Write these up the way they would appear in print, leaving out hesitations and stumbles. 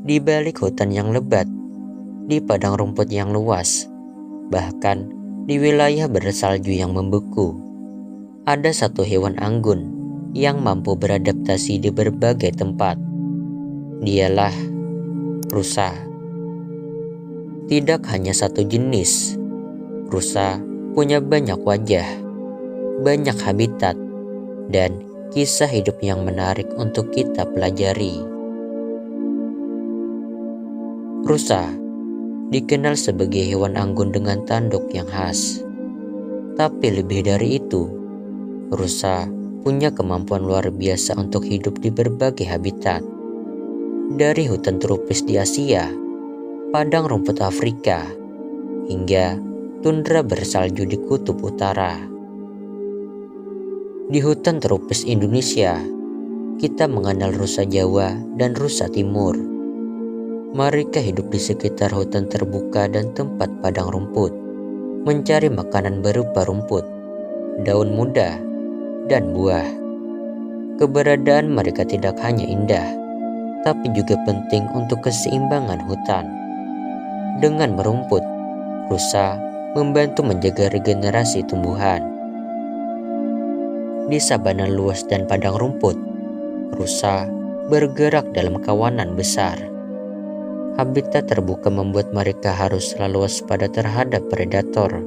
Di balik hutan yang lebat, di padang rumput yang luas, bahkan di wilayah bersalju yang membeku, ada satu hewan anggun yang mampu beradaptasi di berbagai tempat. Dialah rusa. Tidak hanya satu jenis, rusa punya banyak wajah, banyak habitat, dan kisah hidup yang menarik untuk kita pelajari. Rusa dikenal sebagai hewan anggun dengan tanduk yang khas. Tapi lebih dari itu, rusa punya kemampuan luar biasa untuk hidup di berbagai habitat. Dari hutan tropis di Asia, padang rumput Afrika, hingga tundra bersalju di kutub utara. Di hutan tropis Indonesia, kita mengenal rusa Jawa dan rusa Timur. Mereka hidup di sekitar hutan terbuka dan tempat padang rumput, mencari makanan berupa rumput, daun muda, dan buah. Keberadaan mereka tidak hanya indah, tapi juga penting untuk keseimbangan hutan. Dengan merumput, rusa membantu menjaga regenerasi tumbuhan. Di sabana luas dan padang rumput, rusa bergerak dalam kawanan besar. Habitat terbuka membuat mereka harus selalu waspada terhadap predator,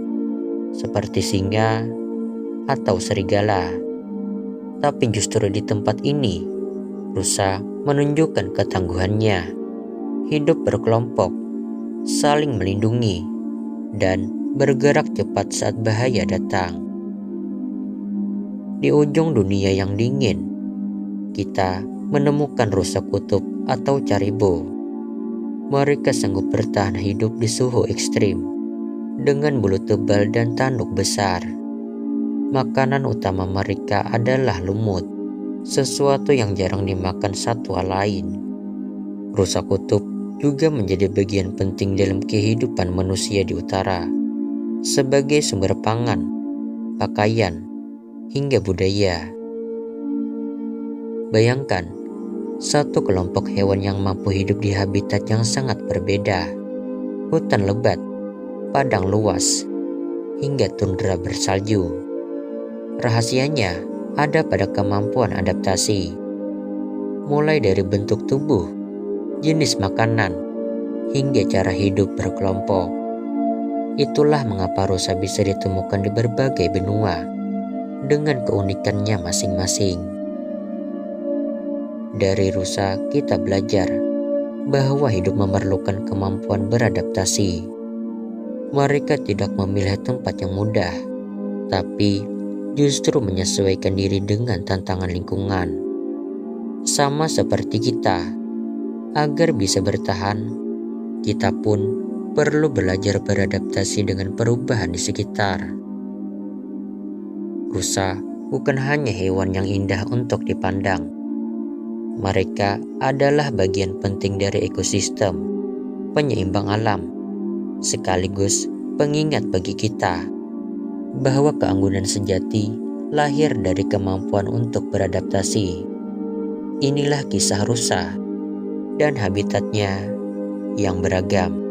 seperti singa atau serigala. Tapi justru di tempat ini, rusa menunjukkan ketangguhannya, hidup berkelompok, saling melindungi, dan bergerak cepat saat bahaya datang. Di ujung dunia yang dingin, kita menemukan rusa kutub atau caribou. Mereka sanggup bertahan hidup di suhu ekstrim dengan bulu tebal dan tanduk besar. Makanan utama mereka adalah lumut, sesuatu yang jarang dimakan satwa lain. Rusa kutub juga menjadi bagian penting dalam kehidupan manusia di utara, sebagai sumber pangan, pakaian, hingga budaya. Bayangkan, satu kelompok hewan yang mampu hidup di habitat yang sangat berbeda, hutan lebat, padang luas, hingga tundra bersalju. Rahasianya ada pada kemampuan adaptasi, mulai dari bentuk tubuh, jenis makanan, hingga cara hidup berkelompok. Itulah mengapa rusa bisa ditemukan di berbagai benua, dengan keunikannya masing-masing. Dari rusa kita belajar bahwa hidup memerlukan kemampuan beradaptasi. Mereka tidak memilih tempat yang mudah, tapi justru menyesuaikan diri dengan tantangan lingkungan. Sama seperti kita, agar bisa bertahan, kita pun perlu belajar beradaptasi dengan perubahan di sekitar. Rusa bukan hanya hewan yang indah untuk dipandang. Mereka adalah bagian penting dari ekosistem, penyeimbang alam, sekaligus pengingat bagi kita bahwa keanggunan sejati lahir dari kemampuan untuk beradaptasi. Inilah kisah rusa dan habitatnya yang beragam.